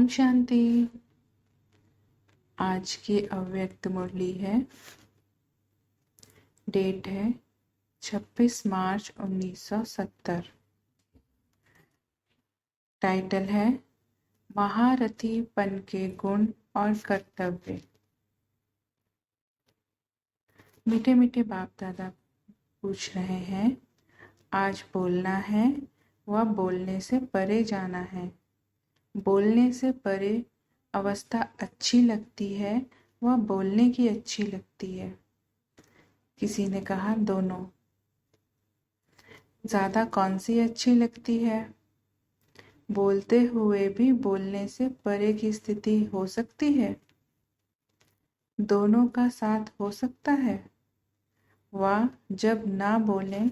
शांति। आज की अव्यक्त मुरली है, डेट है 26 मार्च 1970। टाइटल है महारथीपन के गुण और कर्तव्य। मीठे मीठे बाप दादा पूछ रहे हैं, आज बोलना है व बोलने से परे जाना है। बोलने से परे अवस्था अच्छी लगती है व बोलने की अच्छी लगती है। किसी ने कहा दोनों। ज़्यादा कौन सी अच्छी लगती है? बोलते हुए भी बोलने से परे की स्थिति हो सकती है। दोनों का साथ हो सकता है। व जब ना बोलें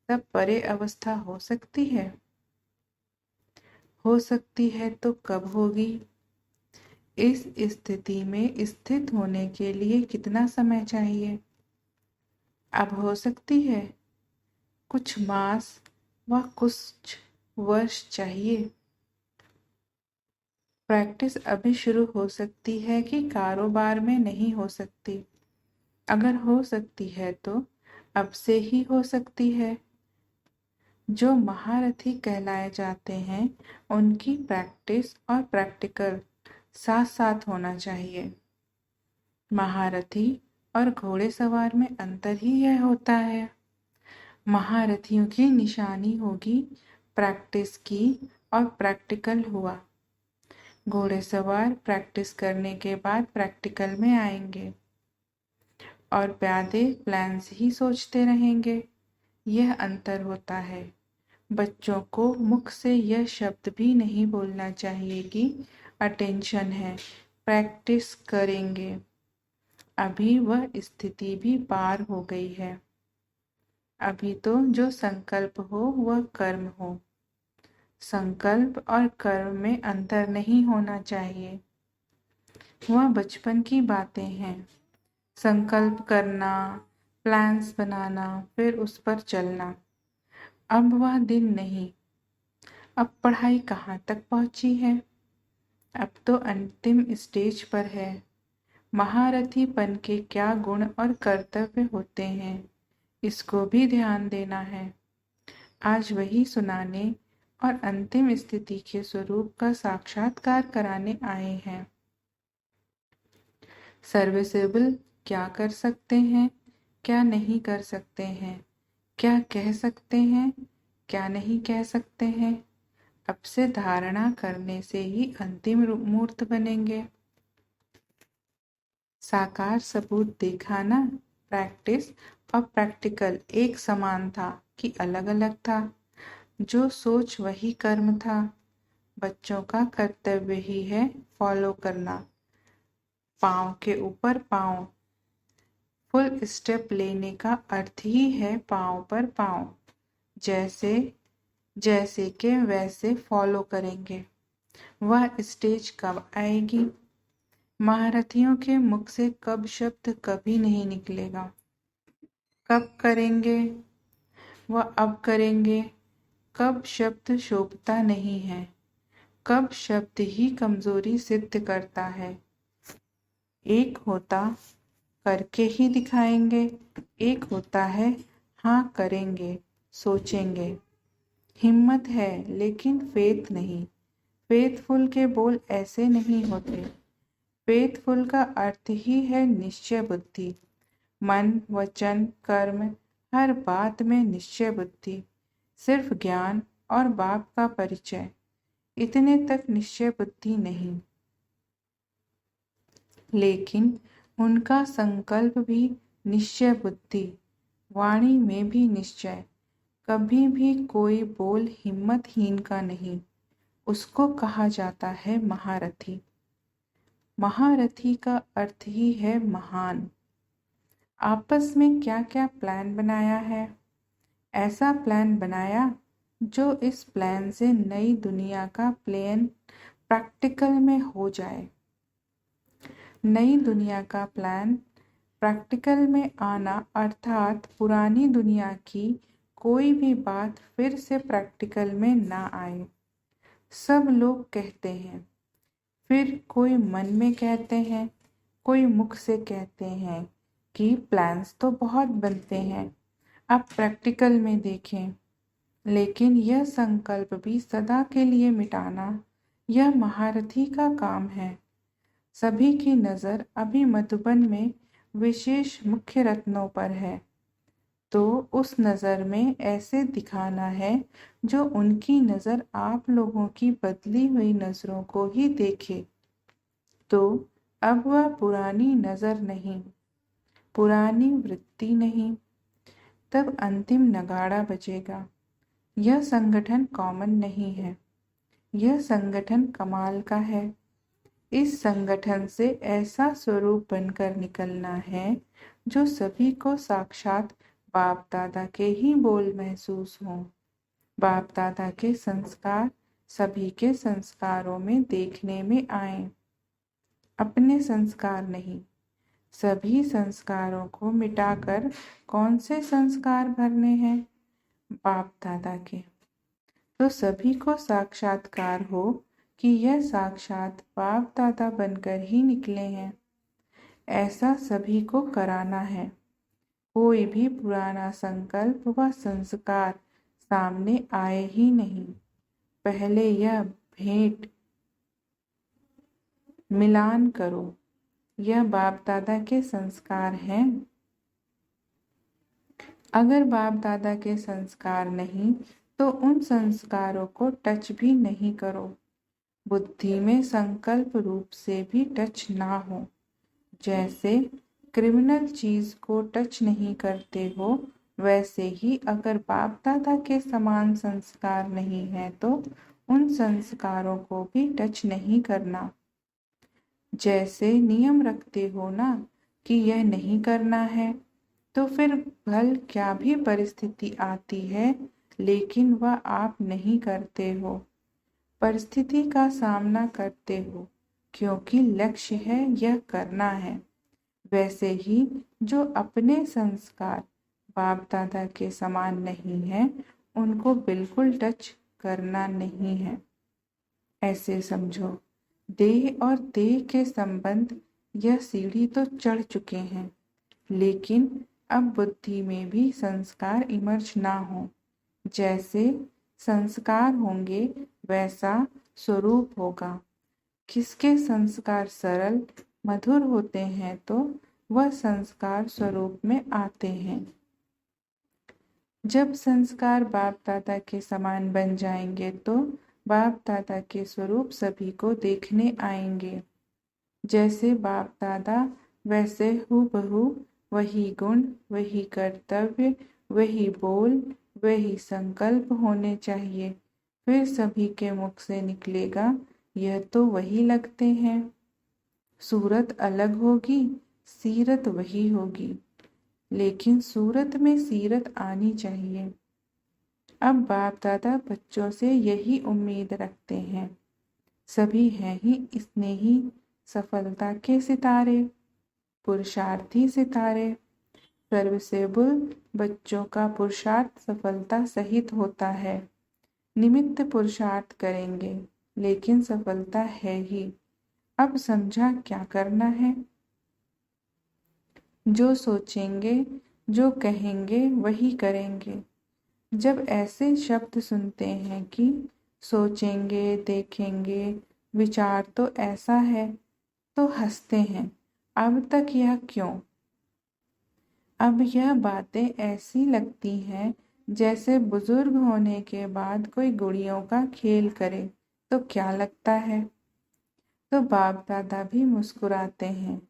तब परे अवस्था हो सकती है। हो सकती है तो कब होगी? इस स्थिति में स्थित होने के लिए कितना समय चाहिए? अब हो सकती है, कुछ मास व कुछ वर्ष चाहिए। प्रैक्टिस अभी शुरू हो सकती है कि कारोबार में नहीं हो सकती? अगर हो सकती है तो अब से ही हो सकती है। जो महारथी कहलाए जाते हैं उनकी प्रैक्टिस और प्रैक्टिकल साथ साथ होना चाहिए। महारथी और घोड़ेसवार में अंतर ही यह होता है। महारथियों की निशानी होगी प्रैक्टिस की और प्रैक्टिकल हुआ। घोड़ेसवार प्रैक्टिस करने के बाद प्रैक्टिकल में आएंगे और प्यादे प्लान्स ही सोचते रहेंगे। यह अंतर होता है। बच्चों को मुख से यह शब्द भी नहीं बोलना चाहिए कि अटेंशन है, प्रैक्टिस करेंगे। अभी वह स्थिति भी पार हो गई है। अभी तो जो संकल्प हो वह कर्म हो। संकल्प और कर्म में अंतर नहीं होना चाहिए। वह बचपन की बातें हैं। संकल्प करना, प्लान्स बनाना, फिर उस पर चलना। अब वह दिन नहीं। अब पढ़ाई कहाँ तक पहुंची है? अब तो अंतिम स्टेज पर है। महारथीपन के क्या गुण और कर्तव्य होते हैं, इसको भी ध्यान देना है। आज वही सुनाने और अंतिम स्थिति के स्वरूप का साक्षात्कार कराने आए हैं। सर्विसेबल क्या कर सकते हैं, क्या नहीं कर सकते हैं, क्या कह सकते हैं, क्या नहीं कह सकते हैं, अब से धारणा करने से ही अंतिम मूर्त बनेंगे। साकार सबूत देखा ना? प्रैक्टिस और प्रैक्टिकल एक समान था कि अलग अलग था? जो सोच वही कर्म था। बच्चों का कर्तव्य ही है फॉलो करना। पाँव के ऊपर पाँव। फुल स्टेप लेने का अर्थ ही है पाँव पर पाँव। जैसे जैसे के वैसे फॉलो करेंगे। वह स्टेज कब आएगी? महारथियों के मुख से कब शब्द कभी नहीं निकलेगा। कब करेंगे? वह अब करेंगे। कब शब्द शोभता नहीं है। कब शब्द ही कमजोरी सिद्ध करता है। एक होता करके ही दिखाएंगे, एक होता है हाँ करेंगे, सोचेंगे। हिम्मत है लेकिन फेथ नहीं। फेथफुल के बोल ऐसे नहीं होते। फेथफुल का अर्थ ही है निश्चय बुद्धि। मन, वचन, कर्म, हर बात में निश्चय बुद्धि। सिर्फ ज्ञान और बाप का परिचय, इतने तक निश्चय बुद्धि नहीं। लेकिन उनका संकल्प भी निश्चय बुद्धि, वाणी में भी निश्चय। कभी भी कोई बोल हिम्मतहीन का नहीं। उसको कहा जाता है महारथी। महारथी का अर्थ ही है महान। आपस में क्या क्या प्लान बनाया है? ऐसा प्लान बनाया जो इस प्लान से नई दुनिया का प्लान प्रैक्टिकल में हो जाए। नई दुनिया का प्लान प्रैक्टिकल में आना अर्थात पुरानी दुनिया की कोई भी बात फिर से प्रैक्टिकल में ना आए। सब लोग कहते हैं फिर कोई मन में कहते हैं, कोई मुख से कहते हैं कि प्लान्स तो बहुत बनते हैं, अब प्रैक्टिकल में देखें। लेकिन यह संकल्प भी सदा के लिए मिटाना, यह महारथी का काम है। सभी की नज़र अभी मधुबन में विशेष मुख्य रत्नों पर है, तो उस नज़र में ऐसे दिखाना है जो उनकी नज़र आप लोगों की बदली हुई नज़रों को ही देखे। तो अब वह पुरानी नज़र नहीं, पुरानी वृत्ति नहीं, तब अंतिम नगाड़ा बजेगा। यह संगठन कॉमन नहीं है, यह संगठन कमाल का है। इस संगठन से ऐसा स्वरूप बनकर निकलना है जो सभी को साक्षात बाप दादा के ही बोल महसूस हों। बाप दादा के संस्कार सभी के संस्कारों में देखने में आए, अपने संस्कार नहीं। सभी संस्कारों को मिटाकर कौन से संस्कार भरने हैं? बाप दादा के। तो सभी को साक्षात्कार हो कि यह साक्षात बाप दादा बनकर ही निकले हैं, ऐसा सभी को कराना है। कोई भी पुराना संकल्प व संस्कार सामने आए ही नहीं। पहले यह भेंट मिलान करो, यह बाप दादा के संस्कार हैं। अगर बाप दादा के संस्कार नहीं तो उन संस्कारों को टच भी नहीं करो। बुद्धि में संकल्प रूप से भी टच ना हो। जैसे क्रिमिनल चीज को टच नहीं करते हो, वैसे ही अगर बाप दादा के समान संस्कार नहीं है तो उन संस्कारों को भी टच नहीं करना। जैसे नियम रखते हो ना कि यह नहीं करना है, तो फिर भल क्या भी परिस्थिति आती है लेकिन वह आप नहीं करते हो, परिस्थिति का सामना करते हो क्योंकि लक्ष्य है यह करना है। वैसे ही जो अपने संस्कार बाप दादा के समान नहीं है, उनको बिल्कुल टच करना नहीं है। ऐसे समझो, देह और देह के संबंध यह सीढ़ी तो चढ़ चुके हैं, लेकिन अब बुद्धि में भी संस्कार इमर्ज ना हो। जैसे संस्कार होंगे वैसा स्वरूप होगा। किसके संस्कार सरल मधुर होते हैं तो वह संस्कार स्वरूप में आते हैं। जब संस्कार बाप दादा के समान बन जाएंगे तो बाप दादा के स्वरूप सभी को देखने आएंगे। जैसे बाप दादा वैसे हूबहू वही गुण, वही कर्तव्य, वही बोल, वही संकल्प होने चाहिए। फिर सभी के मुख से निकलेगा, यह तो वही लगते हैं। सूरत अलग होगी, सीरत वही होगी, लेकिन सूरत में सीरत आनी चाहिए। अब बाप दादा बच्चों से यही उम्मीद रखते हैं। सभी हैं ही स्नेही सफलता के सितारे, पुरुषार्थी सितारे। सर्विसेबल बच्चों का पुरुषार्थ सफलता सहित होता है। निमित्त पुरुषार्थ करेंगे लेकिन सफलता है ही। अब समझा क्या करना है? जो सोचेंगे, जो कहेंगे वही करेंगे। जब ऐसे शब्द सुनते हैं कि सोचेंगे, देखेंगे, विचार तो ऐसा है, तो हंसते हैं। अब तक यह क्यों? अब यह बातें ऐसी लगती हैं जैसे बुजुर्ग होने के बाद कोई गुड़ियों का खेल करे तो क्या लगता है। तो बाप दादा भी मुस्कुराते हैं।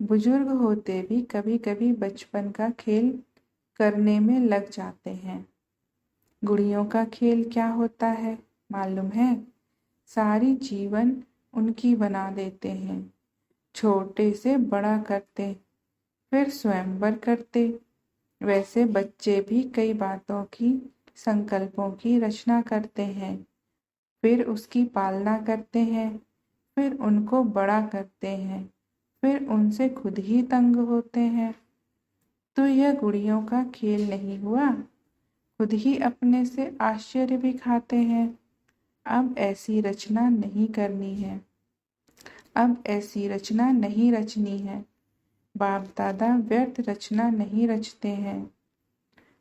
बुजुर्ग होते भी कभी कभी बचपन का खेल करने में लग जाते हैं। गुड़ियों का खेल क्या होता है मालूम है? सारी जीवन उनकी बना देते हैं, छोटे से बड़ा करते, फिर स्वयंवर करते। वैसे बच्चे भी कई बातों की, संकल्पों की रचना करते हैं, फिर उसकी पालना करते हैं, फिर उनको बड़ा करते हैं, फिर उनसे खुद ही तंग होते हैं। तो यह गुड़ियों का खेल नहीं हुआ, खुद ही अपने से आश्चर्य भी खाते हैं। अब ऐसी रचना नहीं करनी है। अब ऐसी रचना नहीं रचनी है। बाप दादा व्यर्थ रचना नहीं रचते हैं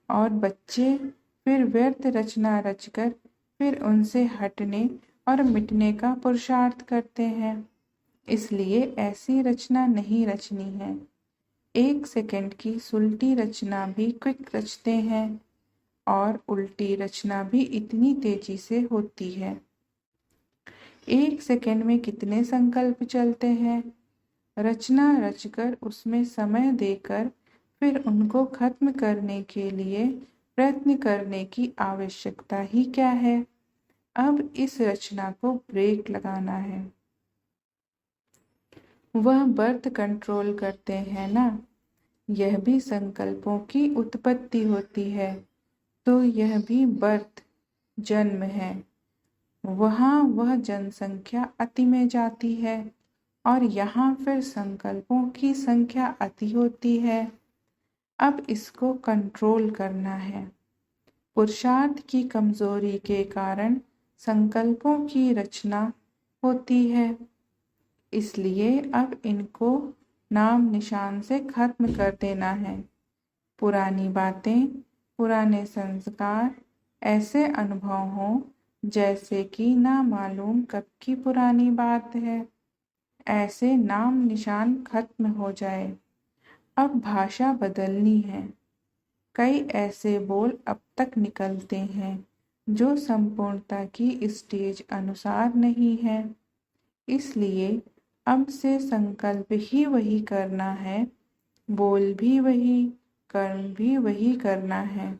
और बच्चे फिर व्यर्थ रचना रचकर फिर उनसे हटने और मिटने का पुरुषार्थ करते हैं। इसलिए ऐसी रचना नहीं रचनी है। 1 सेकंड की सुलटी रचना भी क्विक रचते हैं और उल्टी रचना भी इतनी तेजी से होती है। 1 सेकंड में कितने संकल्प चलते हैं। रचना रचकर उसमें समय देकर फिर उनको खत्म करने के लिए प्रयत्न करने की आवश्यकता ही क्या है। अब इस रचना को ब्रेक लगाना है। वह बर्थ कंट्रोल करते हैं ना। यह भी संकल्पों की उत्पत्ति होती है, तो यह भी बर्थ जन्म है। वहाँ वह जनसंख्या अति में जाती है और यहाँ फिर संकल्पों की संख्या अति होती है। अब इसको कंट्रोल करना है। पुरुषार्थ की कमजोरी के कारण संकल्पों की रचना होती है। इसलिए अब इनको नाम निशान से खत्म कर देना है। पुरानी बातें, पुराने संस्कार ऐसे अनुभव हों जैसे कि ना मालूम कब की पुरानी बात है। ऐसे नाम निशान खत्म हो जाए। अब भाषा बदलनी है। कई ऐसे बोल अब तक निकलते हैं जो संपूर्णता की स्टेज अनुसार नहीं है। इसलिए अब से संकल्प ही वही करना है, बोल भी वही, कर्म भी वही करना है।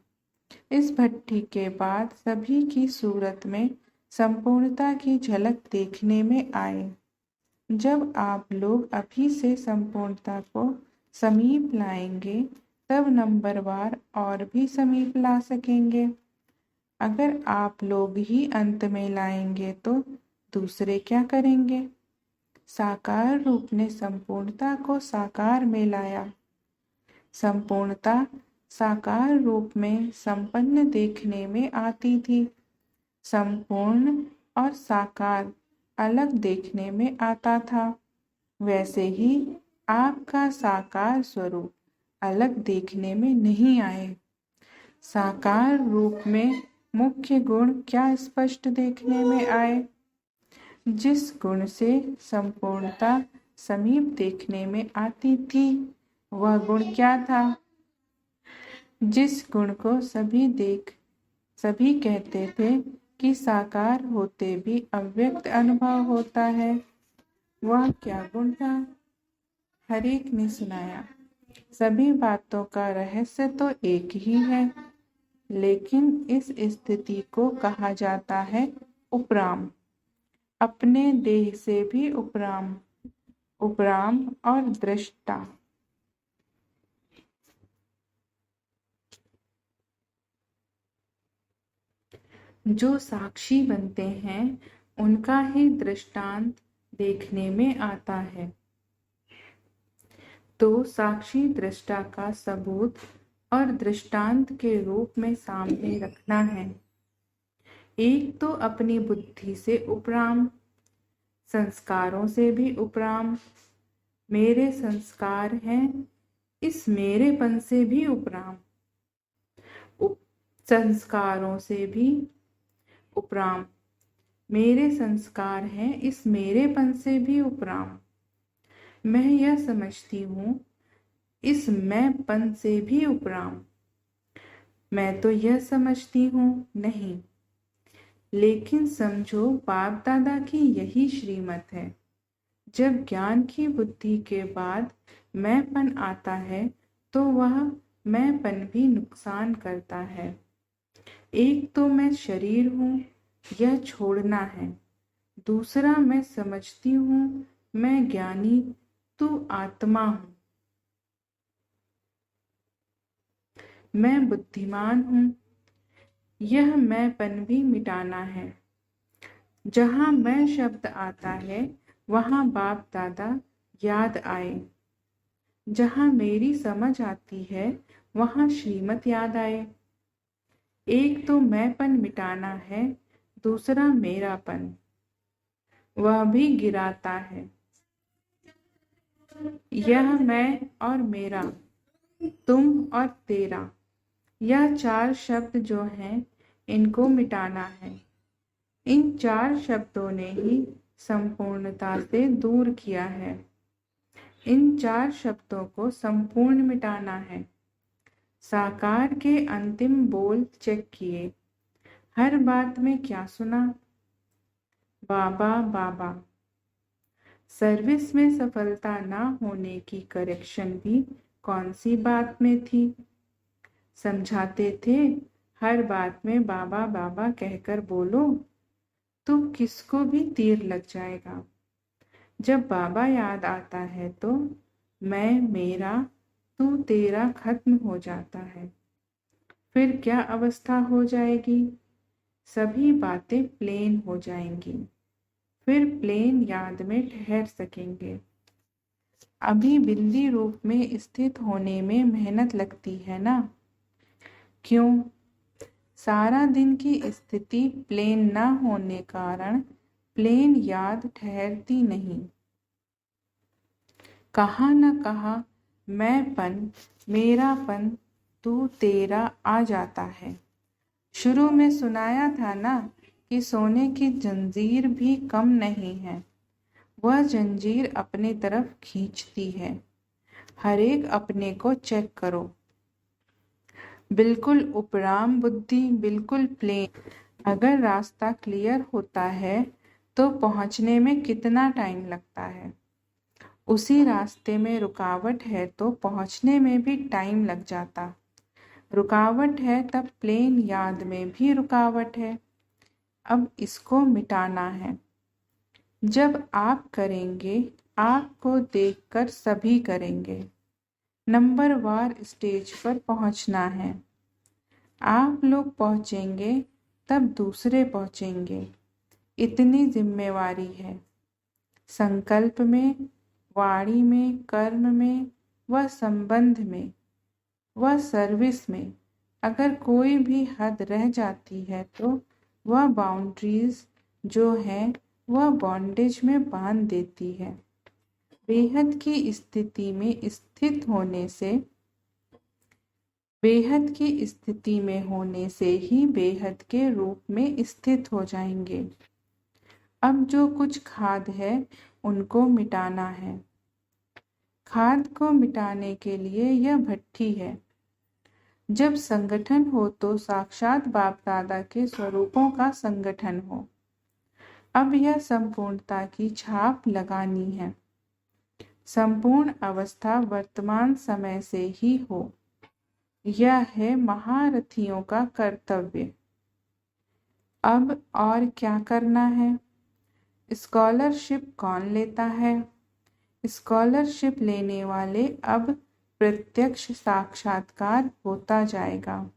इस भट्ठी के बाद सभी की सूरत में संपूर्णता की झलक देखने में आए। जब आप लोग अभी से संपूर्णता को समीप लाएंगे तब नंबरवार और भी समीप ला सकेंगे। अगर आप लोग ही अंत में लाएंगे तो दूसरे क्या करेंगे। साकार रूप ने संपूर्णता को साकार में लाया। संपूर्णता साकार रूप में संपन्न देखने में आती थी। संपूर्ण और साकार अलग देखने में आता था। वैसे ही आपका साकार स्वरूप अलग देखने में नहीं आए। साकार रूप में मुख्य गुण क्या स्पष्ट देखने में आए। जिस गुण से संपूर्णता समीप देखने में आती थी वह गुण क्या था। जिस गुण को सभी कहते थे कि साकार होते भी अव्यक्त अनुभव होता है, वह क्या गुण था। हर एक ने सुनाया। सभी बातों का रहस्य तो एक ही है, लेकिन इस स्थिति को कहा जाता है उपराम। अपने देह से भी उपराम, उपराम और दृष्टा। जो साक्षी बनते हैं उनका ही दृष्टांत देखने में आता है। तो साक्षी दृष्टा का सबूत और दृष्टांत के रूप में सामने रखना है। एक तो अपनी बुद्धि से उपराम, संस्कारों से भी उपराम, मेरे संस्कार हैं इस मेरेपन से भी उपराम, संस्कारों से भी उपराम, मेरे संस्कार हैं इस मेरेपन से भी उपराम। मैं यह समझती हूँ इस मैंपन से भी उपराम। मैं तो यह समझती हूँ नहीं, लेकिन समझो बाप दादा की यही श्रीमत है। जब ज्ञान की बुद्धि के बाद मैंपन आता है तो वह मैंपन भी नुकसान करता है। एक तो मैं शरीर हूँ, यह छोड़ना है। दूसरा मैं समझती हूँ मैं ज्ञानी, तू आत्मा हूँ। मैं बुद्धिमान हूँ, यह मैंपन भी मिटाना है। जहाँ मैं शब्द आता है वहाँ बाप दादा याद आए। जहाँ मेरी समझ आती है वहाँ श्रीमत याद आए। एक तो मैंपन मिटाना है, दूसरा मेरापन, वह भी गिराता है। यह मैं और मेरा, तुम और तेरा, यह 4 शब्द जो हैं इनको मिटाना है। इन 4 शब्दों ने ही संपूर्णता से दूर किया है। इन 4 शब्दों को संपूर्ण मिटाना है। साकार के अंतिम बोल चेक किए। हर बात में क्या सुना? बाबा बाबा। सर्विस में सफलता ना होने की करेक्शन भी कौन सी बात में थी? समझाते थे हर बात में बाबा बाबा कहकर बोलो तो किसको भी तीर लग जाएगा। जब बाबा याद आता है तो मैं मेरा तू तेरा खत्म हो जाता है। फिर क्या अवस्था हो जाएगी? सभी बातें प्लेन हो जाएंगी। फिर प्लेन याद में ठहर सकेंगे। अभी बिल्ली रूप में स्थित होने में मेहनत लगती है ना? क्यों? सारा दिन की स्थिति प्लेन ना होने कारण प्लेन याद ठहरती नहीं। कहाँ न कहाँ मैंपन, मेरापन, तू तेरा आ जाता है। शुरू में सुनाया था ना कि सोने की जंजीर भी कम नहीं है। वह जंजीर अपने तरफ खींचती है। हर एक अपने को चेक करो। बिल्कुल उपराम बुद्धि, बिल्कुल प्लेन। अगर रास्ता क्लियर होता है तो पहुंचने में कितना टाइम लगता है? उसी रास्ते में रुकावट है तो पहुंचने में भी टाइम लग जाता। रुकावट है तब प्लेन याद में भी रुकावट है। अब इसको मिटाना है। जब आप करेंगे, आपको देखकर सभी करेंगे। नंबर वार स्टेज पर पहुंचना है। आप लोग पहुंचेंगे तब दूसरे पहुंचेंगे। इतनी जिम्मेवारी है। संकल्प में, वाणी में, कर्म में व संबंध में व सर्विस में अगर कोई भी हद रह जाती है तो वह बाउंड्रीज जो है वह बॉन्डेज में बांध देती है। बेहद की स्थिति में स्थित होने से, बेहद की स्थिति में होने से ही बेहद के रूप में स्थित हो जाएंगे। अब जो कुछ खाद है उनको मिटाना है। खाद को मिटाने के लिए यह भट्ठी है। जब संगठन हो तो साक्षात बाप दादा के स्वरूपों का संगठन हो। अब यह संपूर्णता की छाप लगानी है। संपूर्ण अवस्था वर्तमान समय से ही हो। यह है महारथियों का कर्तव्य। अब और क्या करना है? स्कॉलरशिप कौन लेता है? स्कॉलरशिप लेने वाले अब प्रत्यक्ष साक्षात्कार होता जाएगा।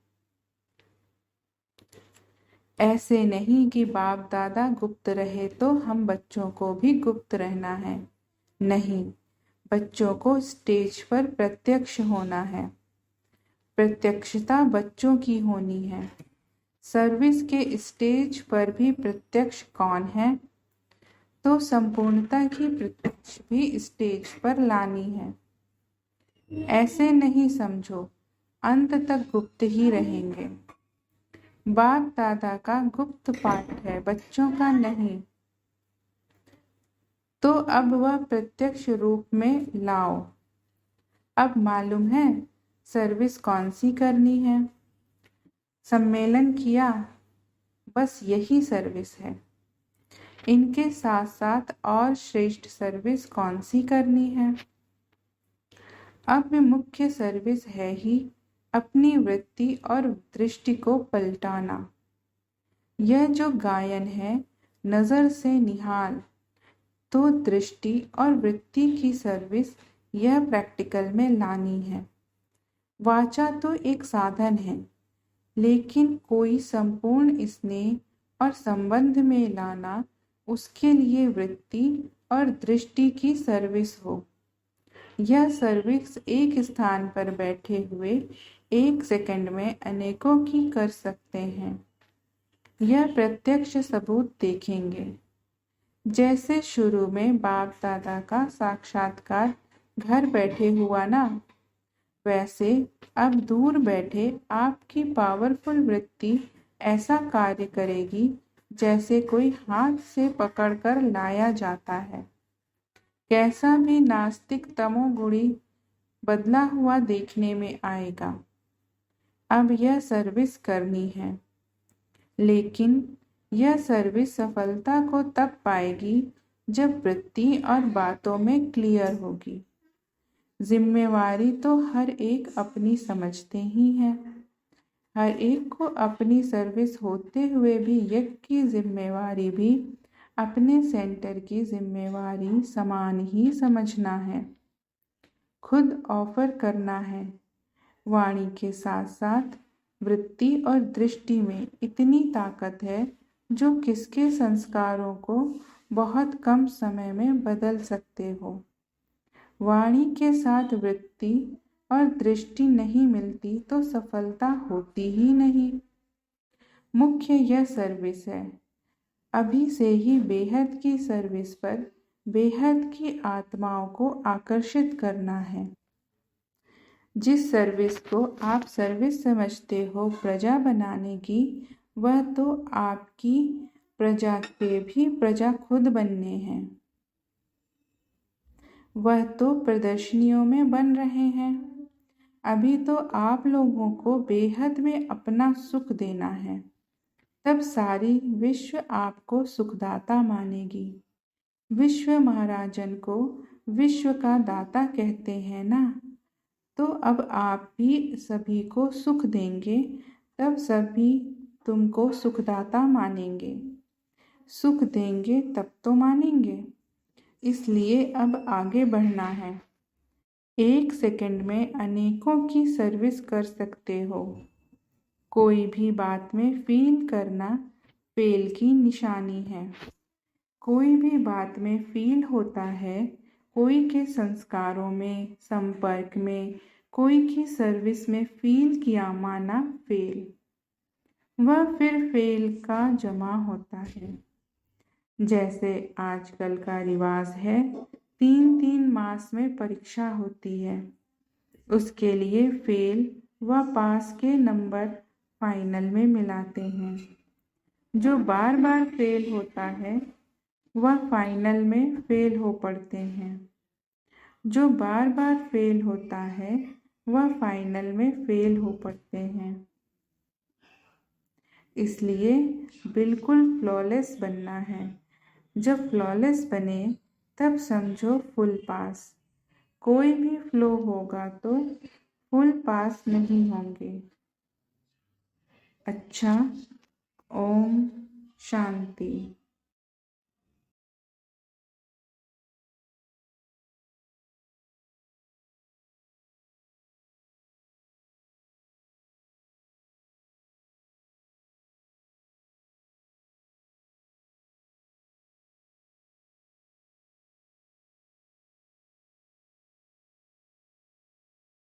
ऐसे नहीं कि बाप दादा गुप्त रहे तो हम बच्चों को भी गुप्त रहना है। नहीं, बच्चों को स्टेज पर प्रत्यक्ष होना है। प्रत्यक्षता बच्चों की होनी है। सर्विस के स्टेज पर भी प्रत्यक्ष कौन है? तो संपूर्णता की प्रत्यक्ष भी स्टेज पर लानी है। ऐसे नहीं समझो अंत तक गुप्त ही रहेंगे। बाप दादा का गुप्त पाठ है, बच्चों का नहीं। तो अब वह प्रत्यक्ष रूप में लाओ। अब मालूम है सर्विस कौन सी करनी है? सम्मेलन किया, बस यही सर्विस है। इनके साथ साथ और श्रेष्ठ सर्विस कौन सी करनी है? अब मुख्य सर्विस है ही अपनी वृत्ति और दृष्टि को पलटाना। यह जो गायन है नजर से निहाल, तो दृष्टि और वृत्ति की सर्विस यह प्रैक्टिकल में लानी है। वाचा तो एक साधन है, लेकिन कोई संपूर्ण स्नेह और संबंध में लाना उसके लिए वृत्ति और दृष्टि की सर्विस हो। यह सर्विस एक स्थान पर बैठे हुए 1 सेकंड में अनेकों की कर सकते हैं। यह प्रत्यक्ष सबूत देखेंगे। जैसे शुरू में बाप दादा का साक्षात्कार घर बैठे हुआ ना। वैसे अब दूर बैठे आपकी पावरफुल वृत्ति ऐसा कार्य करेगी जैसे कोई हाथ से पकड़कर लाया जाता है। कैसा भी नास्तिक तमोगुणी बदला हुआ देखने में आएगा। अब यह सर्विस करनी है, लेकिन यह सर्विस सफलता को तब पाएगी जब वृत्ति और बातों में क्लियर होगी। जिम्मेवारी तो हर एक अपनी समझते ही है। हर एक को अपनी सर्विस होते हुए भी यज्ञ की जिम्मेवारी भी अपने सेंटर की जिम्मेवारी समान ही समझना है। खुद ऑफर करना है। वाणी के साथ साथ वृत्ति और दृष्टि में इतनी ताकत है जो किसके संस्कारों को बहुत कम समय में बदल सकते हो। वाणी के साथ वृत्ति और दृष्टि नहीं मिलती तो सफलता होती ही नहीं। मुख्य यह सर्विस है। अभी से ही बेहद की सर्विस पर बेहद की आत्माओं को आकर्षित करना है। जिस सर्विस को आप सर्विस समझते हो प्रजा बनाने की, वह तो आपकी प्रजा के भी प्रजा खुद बनने हैं। वह तो प्रदर्शनियों में बन रहे हैं। अभी तो आप लोगों को बेहद में अपना सुख देना है। तब सारी विश्व आपको सुखदाता मानेगी। विश्व महाराजन को विश्व का दाता कहते हैं ना। तो अब आप भी सभी को सुख देंगे, तब सभी तुमको सुखदाता मानेंगे। सुख देंगे तब तो मानेंगे। इसलिए अब आगे बढ़ना है। 1 सेकंड में अनेकों की सर्विस कर सकते हो। कोई भी बात में फील करना फेल की निशानी है। कोई भी बात में फील होता है, कोई के संस्कारों में, संपर्क में, कोई की सर्विस में फील किया माना फेल। वह फिर फेल का जमा होता है। जैसे आजकल का रिवाज है, 3-3 मास में परीक्षा होती है। उसके लिए फेल व पास के नंबर फाइनल में मिलाते हैं। जो बार बार फेल होता है वह फाइनल में फेल हो पड़ते हैं। जो बार बार फेल होता है वह फाइनल में फेल हो पड़ते हैं। इसलिए बिल्कुल फ्लॉलेस बनना है। जब फ्लॉलेस बने तब समझो फुल पास। कोई भी फ्लो होगा तो फुल पास नहीं होंगे। अच्छा, ओम शांति।